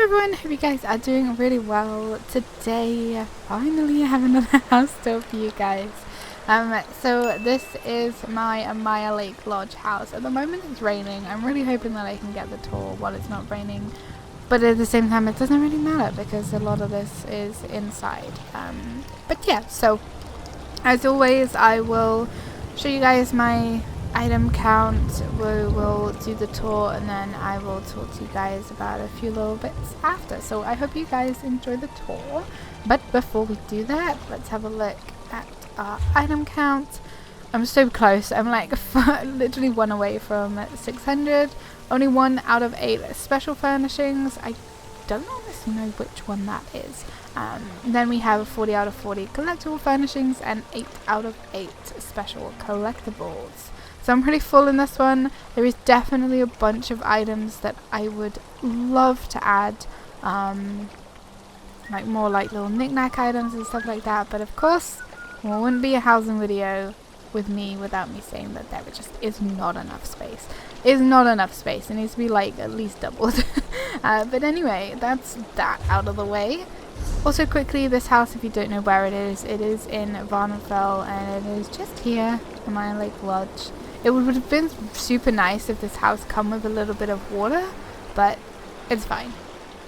everyone, hope you guys are doing really well. Today, finally I have another house tour for you guys. So this is my Amaya Lake Lodge house. At the moment it's raining. I'm really hoping that I can get the tour while it's not raining. But at the same time it doesn't really matter because a lot of this is inside. But yeah, so as always I will show you guys my item count, we will do the tour, and then I will talk to you guys about a few little bits after. So I hope you guys enjoy the tour, but before we do that, let's have a look at our item count. I'm so close. I'm like literally one away from 600. Only 1 out of 8 special furnishings. I don't honestly know which one that is. Then we have 40 out of 40 collectible furnishings and 8 out of 8 special collectibles. So I'm pretty full in this one. There is definitely a bunch of items that I would love to add, like more like little knick-knack items and stuff like that. But of course, it wouldn't be a housing video with me without me saying that there just is not enough space. Is not enough space. It needs to be like at least doubled. But anyway, that's that out of the way. Also quickly, this house, if you don't know where it is in Varnenfell, and it is just here, Amaya Lake Lodge. It would have been super nice if this house come with a little bit of water, but it's fine.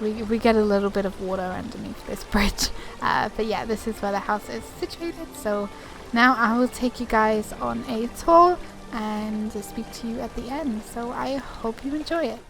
We get a little bit of water underneath this bridge. But yeah, this is where the house is situated. So now I will take you guys on a tour and speak to you at the end. So I hope you enjoy it.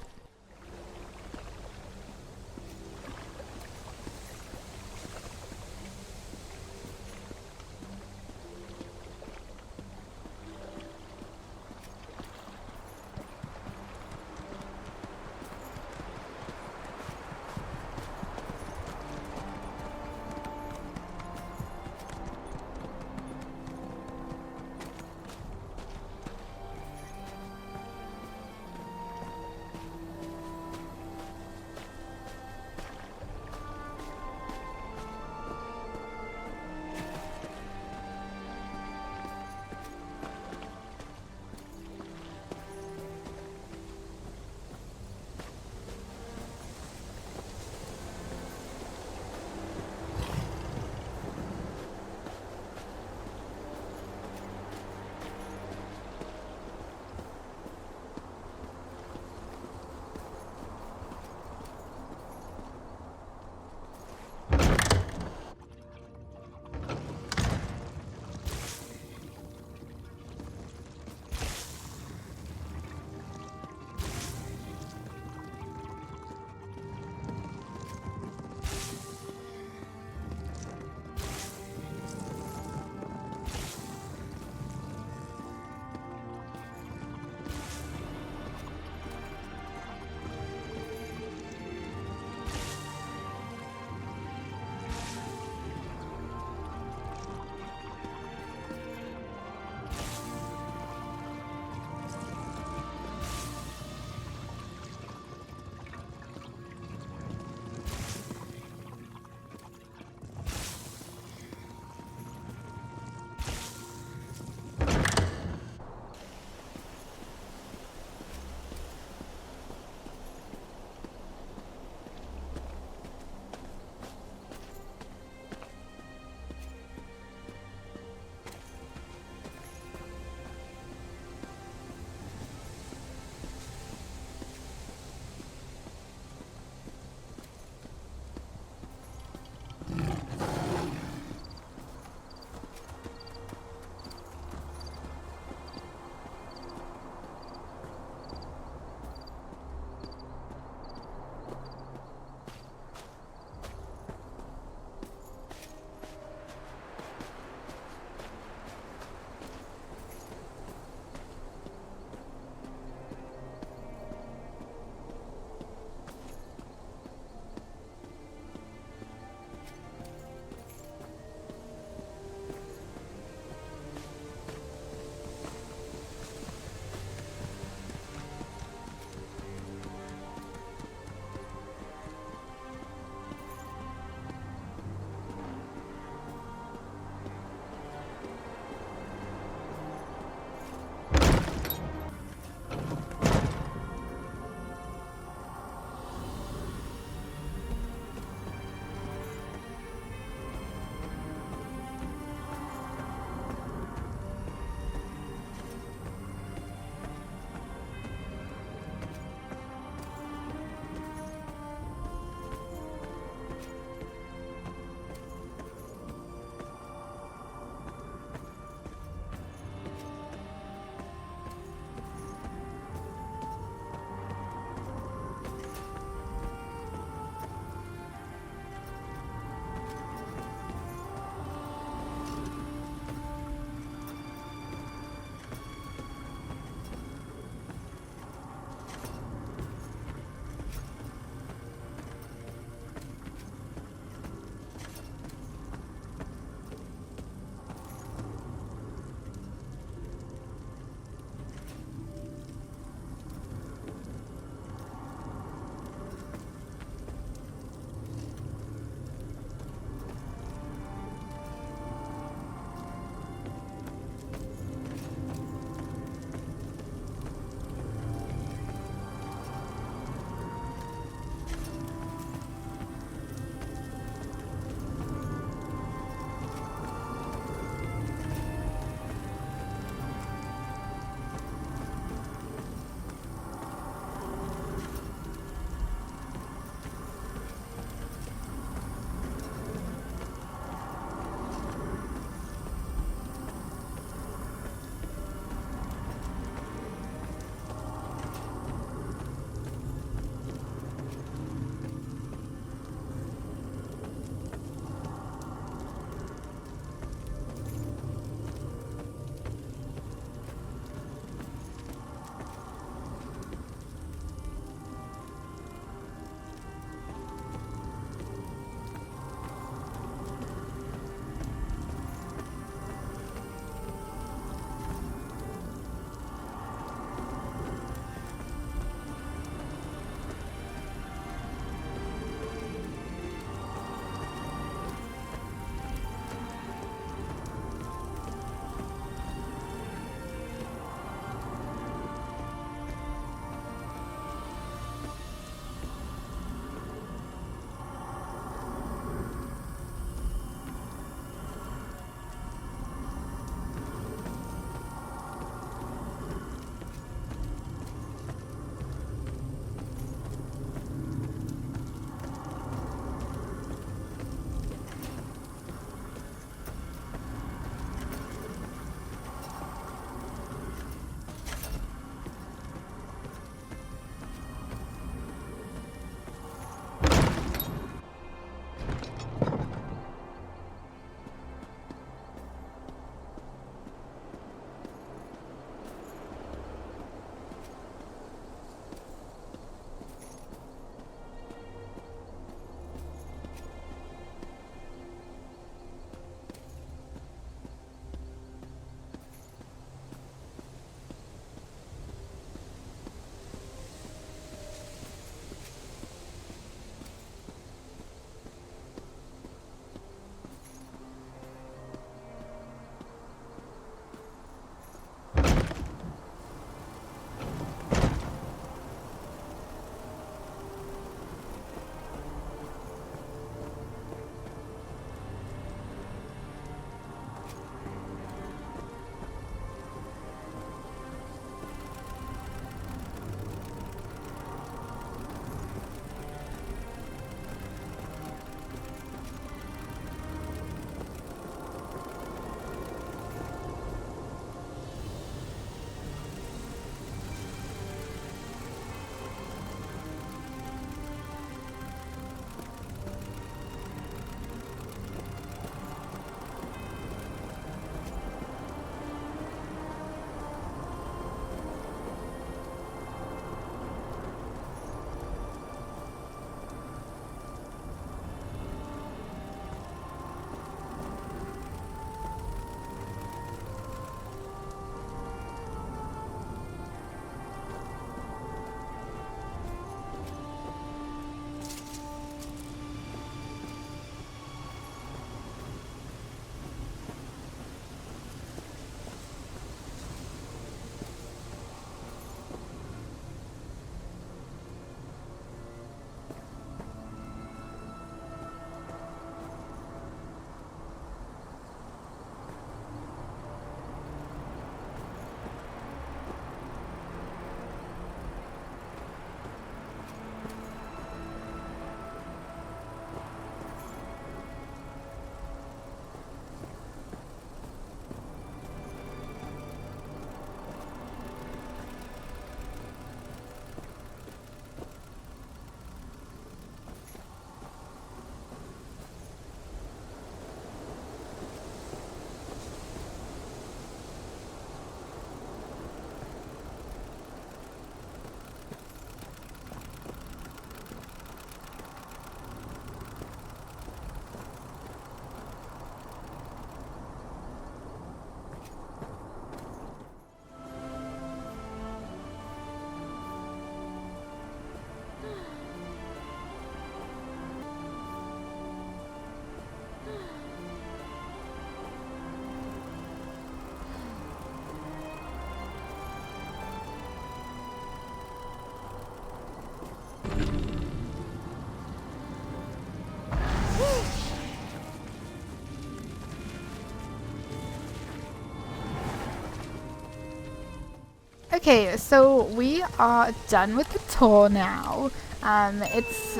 Okay, so we are done with the tour now. It's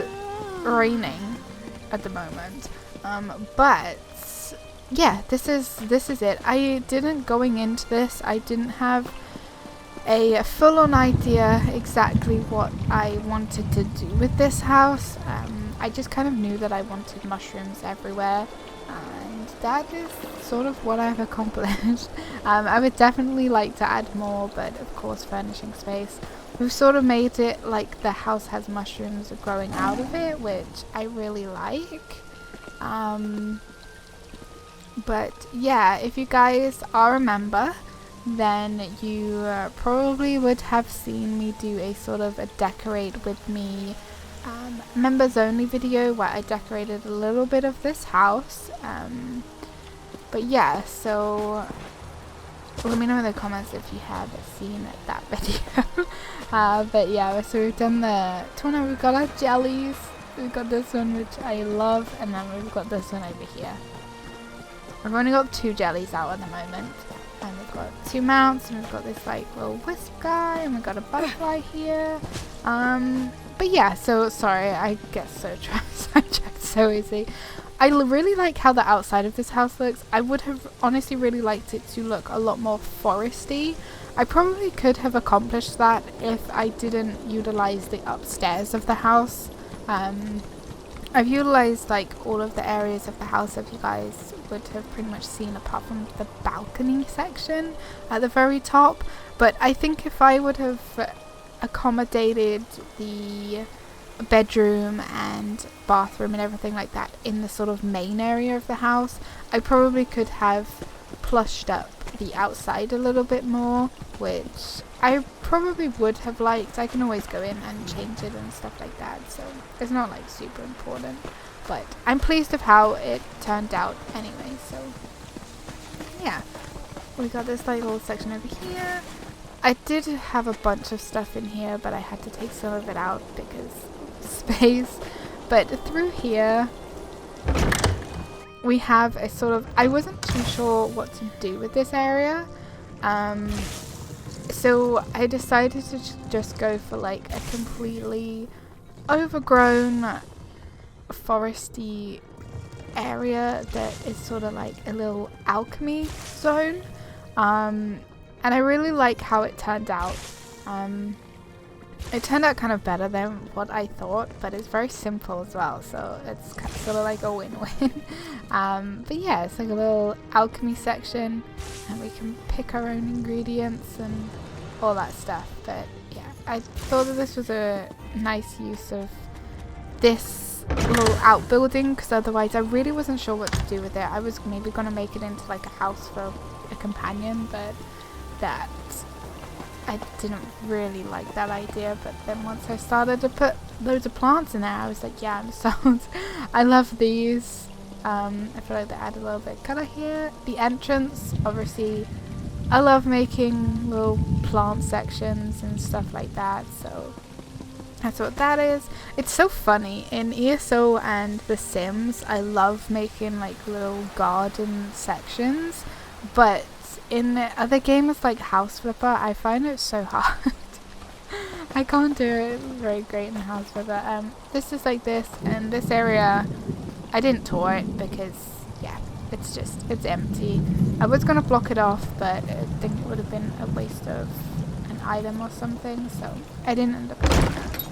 raining at the moment, but yeah, this is it. I didn't going into this. I didn't have a full-on idea exactly what I wanted to do with this house. I just kind of knew that I wanted mushrooms everywhere, and that is sort of what I've accomplished. I would definitely like to add more, but of course furnishing space. We've sort of made it like the house has mushrooms growing out of it, which I really like. But yeah, if you guys are a member, then you probably would have seen me do a sort of a decorate with me members only video where I decorated a little bit of this house. But yeah, so let me know in the comments if you have seen that video. But yeah, so we've done the toner. We've got our jellies. We've got this one, which I love, and then we've got this one over here. I've only got 2 jellies out at the moment. And we've got 2 mounts, and we've got this like little wisp guy, and we've got a butterfly here. But yeah, so sorry, I get so sidetracked so easy. I really like how the outside of this house looks. I would have honestly really liked it to look a lot more foresty. I probably could have accomplished that if I didn't utilize the upstairs of the house. I've utilized like all of the areas of the house that you guys would have pretty much seen apart from the balcony section at the very top. But I think if I would have accommodated the bedroom and bathroom and everything like that in the sort of main area of the house, I probably could have plushed up the outside a little bit more, which I probably would have liked. I can always go in and change it and stuff like that, so it's not like super important, but I'm pleased with how it turned out anyway. So yeah, we got this like little section over here. I did have a bunch of stuff in here, but I had to take some of it out because space. But through here we have a sort of, I wasn't too sure what to do with this area, so I decided to just go for like a completely overgrown foresty area that is sort of like a little alchemy zone, and I really like how it turned out. It turned out kind of better than what I thought, but it's very simple as well, so it's sort of like a win-win. But yeah, it's like a little alchemy section, and we can pick our own ingredients and all that stuff. But yeah, I thought that this was a nice use of this little outbuilding, because otherwise I really wasn't sure what to do with it. I was maybe going to make it into like a house for a companion, but that I didn't really like that idea. But then once I started to put loads of plants in there, I was like, yeah, I'm sold. I love these. I feel like they add a little bit of colour here. The entrance, obviously, I love making little plant sections and stuff like that, so that's what that is. It's so funny, in ESO and The Sims, I love making like little garden sections, but in the other games like House Flipper, I find it so hard. I can't do it very great in House Flipper. This is like this, and this area, I didn't tour it because, yeah, it's empty. I was going to block it off, but I think it would have been a waste of an item or something, so I didn't end up doing that.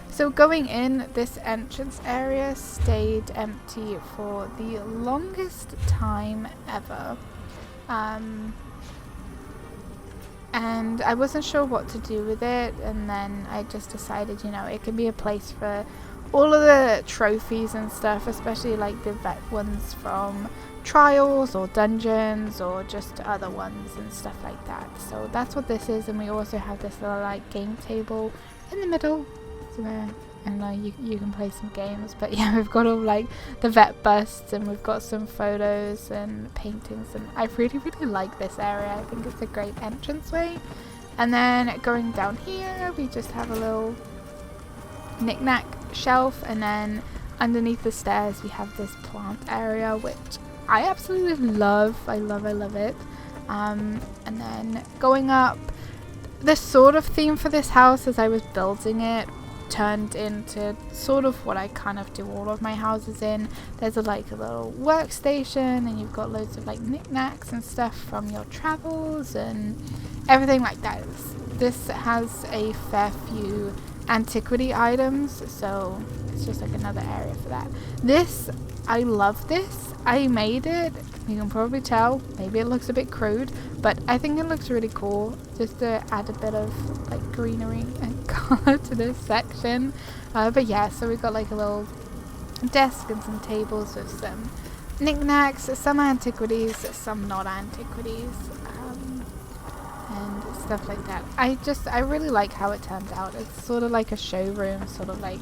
So going in, this entrance area stayed empty for the longest time ever. And I wasn't sure what to do with it, and then I just decided, you know, it could be a place for all of the trophies and stuff, especially like the vet ones from trials or dungeons or just other ones and stuff like that. So that's what this is. And we also have this little like game table in the middle, so and you can play some games. But yeah, we've got all like the vet busts, and we've got some photos and paintings, and I really like this area. I think it's a great entranceway. And then going down here, we just have a little knick-knack shelf, and then underneath the stairs we have this plant area, which I absolutely love. I love it. And then going up, the sort of theme for this house as I was building it turned into sort of what I kind of do all of my houses in. There's like a little workstation, and you've got loads of like knickknacks and stuff from your travels and everything like that. This has a fair few antiquity items, so it's just like another area for that. I love this. I made it. You can probably tell. Maybe it looks a bit crude, but I think it looks really cool just to add a bit of like greenery and color to this section. But yeah, so we've got like a little desk and some tables with some knickknacks, some antiquities, some not antiquities, and stuff like that. I really like how it turned out. It's sort of like a showroom, sort of like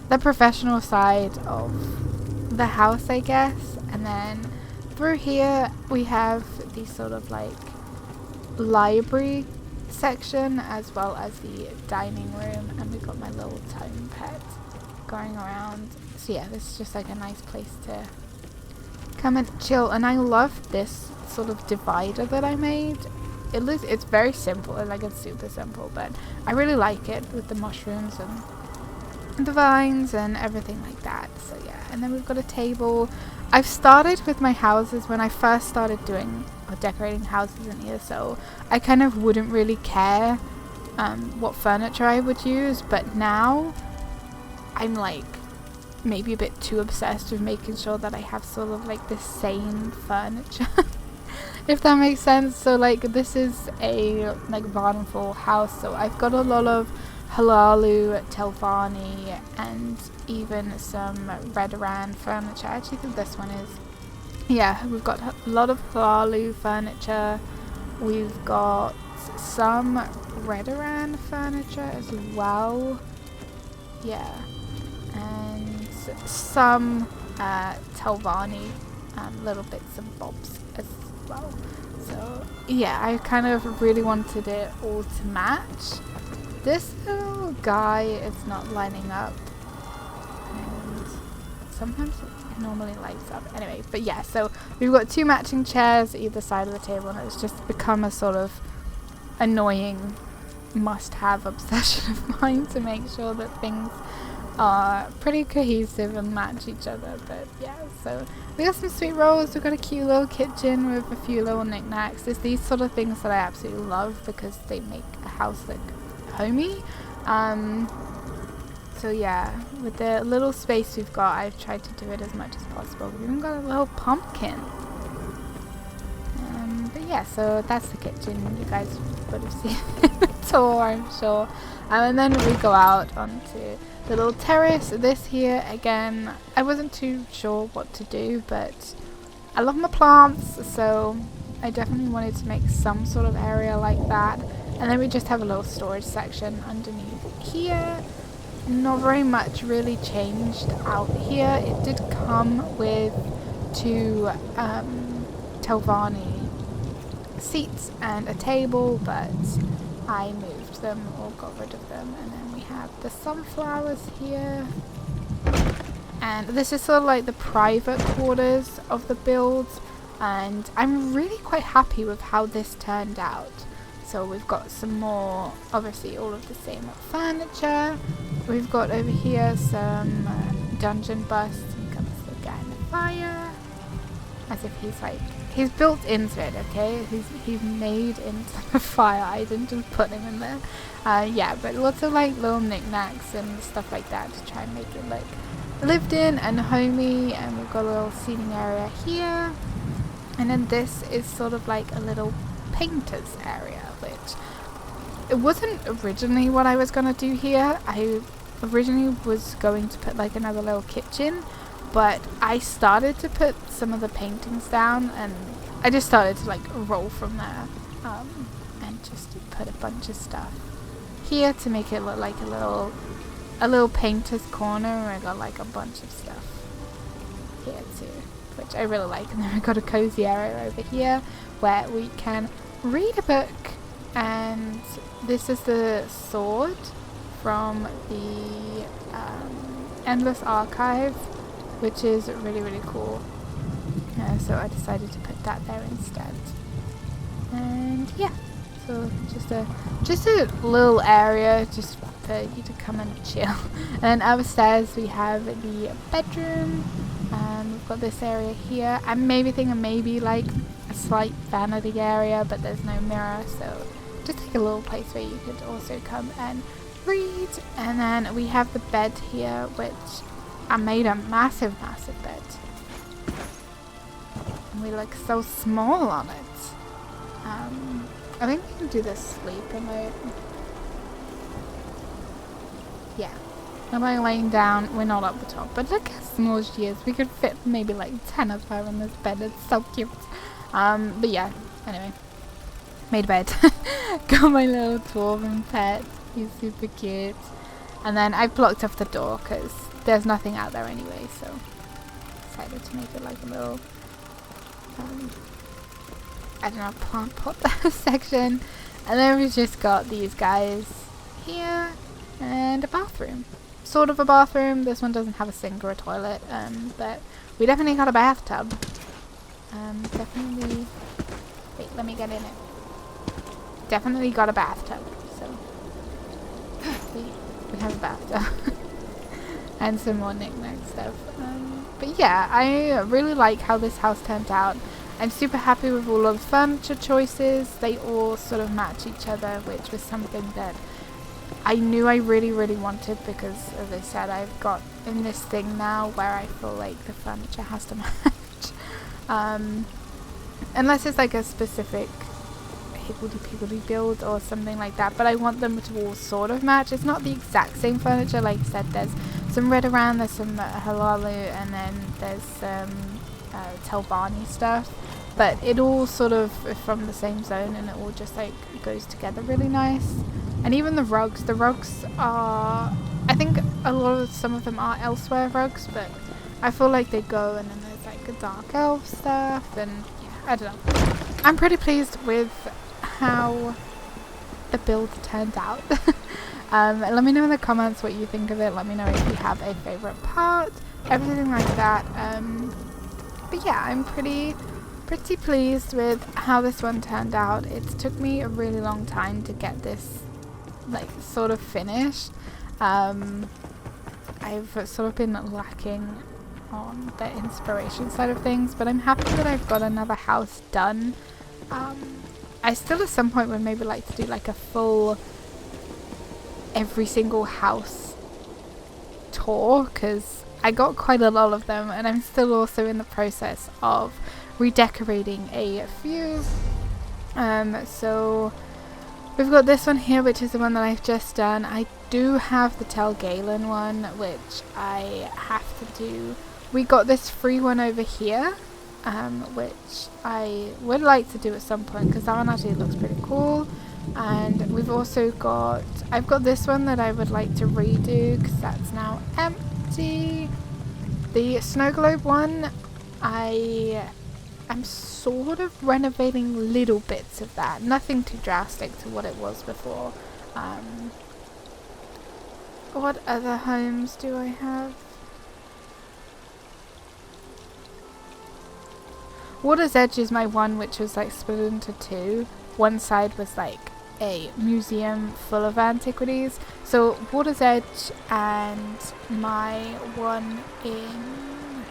the professional side of the house, I guess. And then through here we have the sort of like library section as well as the dining room, and we've got my little tone pet going around. So yeah, this is just like a nice place to come and chill. And I love this sort of divider that I made. It's very simple, like it's super simple, but I really like it with the mushrooms and the vines and everything like that. So yeah, and then we've got a table. I've started with my houses when I first started doing or decorating houses in ESO. I kind of wouldn't really care what furniture I would use, but now I'm like maybe a bit too obsessed with making sure that I have sort of like the same furniture. If that makes sense. So like this is a like wonderful house, so I've got a lot of Helloo, Telvani, and even some Redoran furniture. I actually think this one is, yeah, we've got a lot of Helloo furniture. We've got some Redoran furniture as well, yeah, and some Telvani little bits and bobs as well. So yeah, I kind of really wanted it all to match. This little guy is not lining up, and sometimes it normally lights up. Anyway, but yeah, so we've got two matching chairs either side of the table, and it's just become a sort of annoying must-have obsession of mine to make sure that things are pretty cohesive and match each other. But yeah, so we got some sweet rolls, we've got a cute little kitchen with a few little knickknacks. There's these sort of things that I absolutely love because they make a house look homey. So yeah, with the little space we've got, I've tried to do it as much as possible. We've even got a little pumpkin. But yeah, so that's the kitchen. You guys would have seen the tour, I'm sure. And then we go out onto the little terrace. This here, again, I wasn't too sure what to do, but I love my plants, so I definitely wanted to make some sort of area like that. And then we just have a little storage section underneath here. Not very much really changed out here. It did come with two Telvani seats and a table, but I moved them or got rid of them. And then we have the sunflowers here, and this is sort of like the private quarters of the build, and I'm really quite happy with how this turned out. So we've got some more, obviously all of the same furniture. We've got over here some dungeon busts. You can see the guy in the fire, as if he's built into it, okay? He's made into the fire. I didn't just put him in there. Yeah, but lots of like little knickknacks and stuff like that to try and make it look lived in and homey. And we've got a little seating area here, and then this is sort of like a little painter's area, which it wasn't originally what I was gonna do here. I originally was going to put like another little kitchen, but I started to put some of the paintings down, and I just started to like roll from there, and just put a bunch of stuff here to make it look like a little painter's corner. I got like a bunch of stuff here too, which I really like. And then we got a cozy area over here where we can read a book, and this is the sword from the Endless Archive, which is really, really cool. So I decided to put that there instead. And yeah, So just a little area just for you to come and chill. And then upstairs we have the bedroom. We've got this area here. I'm maybe thinking maybe like a slight vanity area, but there's no mirror, so just like a little place where you could also come and read. And then we have the bed here, which I made a massive bed. And we look so small on it. I think we can do this sleeper mode. Yeah. I'm like laying down. We're not up the top, but look how small she is. We could fit maybe like 10 of her in this bed. It's so cute. But yeah. Anyway, made a bed. Got my little dwarven pet. He's super cute. And then I blocked off the door because there's nothing out there anyway. So decided to make it like a little, I don't know, plant pot section. And then we've just got these guys here and a bathroom. Sort of a bathroom. This one doesn't have a sink or a toilet, but we definitely got a bathtub. Definitely. Wait, let me get in it. Definitely got a bathtub. So we have a bathtub and some more knick-knack stuff. But yeah, I really like how this house turned out. I'm super happy with all of the furniture choices. They all sort of match each other, which was something that I knew I really wanted, because as I said, I've got in this thing now where I feel like the furniture has to match. Unless it's like a specific higgledy-piggledy build or something like that, but I want them to all sort of match. It's not the exact same furniture. Like I said, there's some red around, there's some Helloo, and then there's some Telvani stuff, but it all sort of from the same zone, and it all just like goes together really nice. And even the rugs are, I think some of them are elsewhere rugs, but I feel like they go, and then there's like a dark elf stuff, and yeah, I don't know. I'm pretty pleased with how the build turned out. Let me know in the comments what you think of it. Let me know if you have a favorite part, everything like that. But yeah, I'm pretty pleased with how this one turned out. It took me a really long time to get this like sort of finished. I've sort of been lacking on the inspiration side of things, but I'm happy that I've got another house done. I still at some point would maybe like to do like a full every single house tour, because I got quite a lot of them, and I'm still also in the process of redecorating a few. So we've got this one here, which is the one that I've just done. I do have the Telgalen one, which I have to do. We got this free one over here, which I would like to do at some point, because that one actually looks pretty cool. And we've also got, I've got this one that I would like to redo, because that's now empty. The snow globe one, I'm sort of renovating little bits of that. Nothing too drastic to what it was before. What other homes do I have? Water's Edge is my one, which was like split into two. One side was like a museum full of antiquities. So Water's Edge and my one in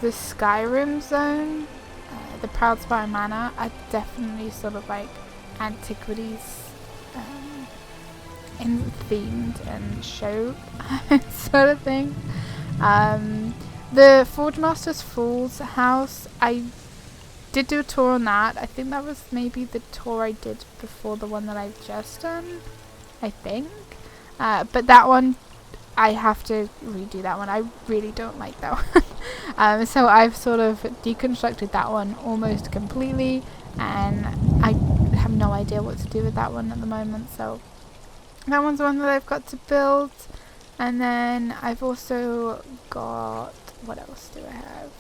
the Skyrim zone, the Proudspire Manor, are definitely sort of like antiquities in themed and show sort of thing. The Forge Master's Falls house, I did do a tour on that. I think that was maybe the tour I did before the one that I've just done, I think. But that one, I have to redo that one. I really don't like that one. So I've sort of deconstructed that one almost completely, and I have no idea what to do with that one at the moment. So that one's one that I've got to build. And then I've also got, what else do I have?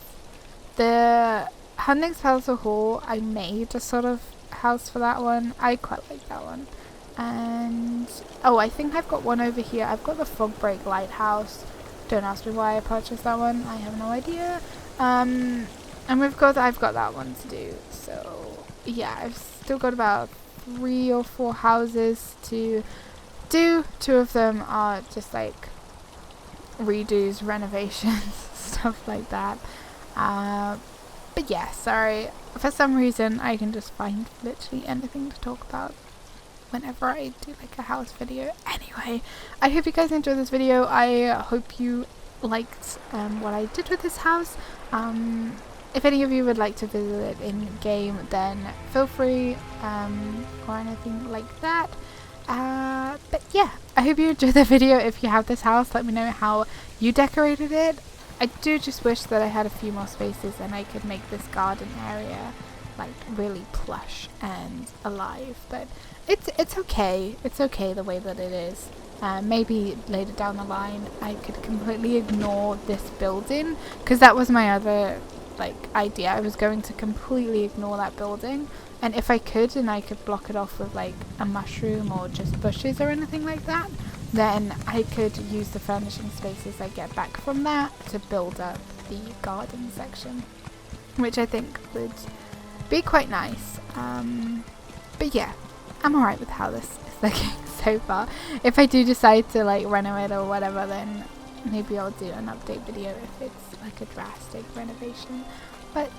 The Hunting's Palace Hall, I made a sort of house for that one. I quite like that one. And oh, I think I've got one over here. I've got the Fogbreak Lighthouse. Don't ask me why I purchased that one. I have no idea. And I've got that one to do. So yeah, I've still got about 3 or 4 houses to do. 2 of them are just like redos, renovations, stuff like that. But yeah, sorry. For some reason, I can just find literally anything to talk about whenever I do like a house video. Anyway, I hope you guys enjoyed this video. I hope you liked what I did with this house. If any of you would like to visit it in game, then feel free, or anything like that. But yeah, I hope you enjoyed the video. If you have this house, let me know how you decorated it. I do just wish that I had a few more spaces and I could make this garden area like really plush and alive, but it's okay. It's okay the way that it is. Maybe later down the line I could completely ignore this building, because that was my other like idea. I was going to completely ignore that building, and if I could, and I could block it off with like a mushroom or just bushes or anything like that, then I could use the furnishing spaces I get back from that to build up the garden section, which I think would be quite nice. But yeah, I'm alright with how this is looking so far. If I do decide to like renovate or whatever, then maybe I'll do an update video if it's like a drastic renovation. But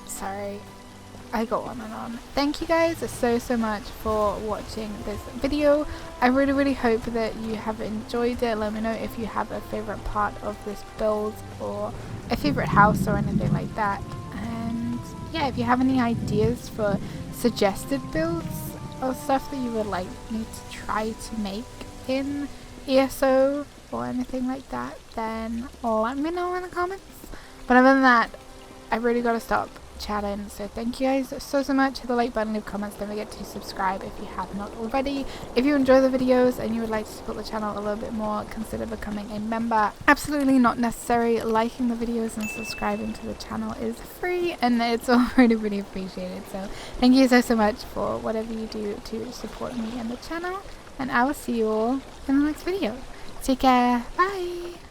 sorry, I go on and on. Thank you guys so much for watching this video. I really hope that you have enjoyed it. Let me know if you have a favorite part of this build or a favorite house or anything like that. And yeah, if you have any ideas for suggested builds or stuff that you would like me to try to make in ESO or anything like that, then let me know in the comments. But other than that, I really gotta stop chatting, so thank you guys so much. Hit the like button, leave comments, don't forget to subscribe if you have not already. If you enjoy the videos and you would like to support the channel a little bit more, consider becoming a member. Absolutely not necessary. Liking the videos and subscribing to the channel is free, and it's all really appreciated. So thank you so much for whatever you do to support me and the channel, and I will see you all in the next video. Take care, bye.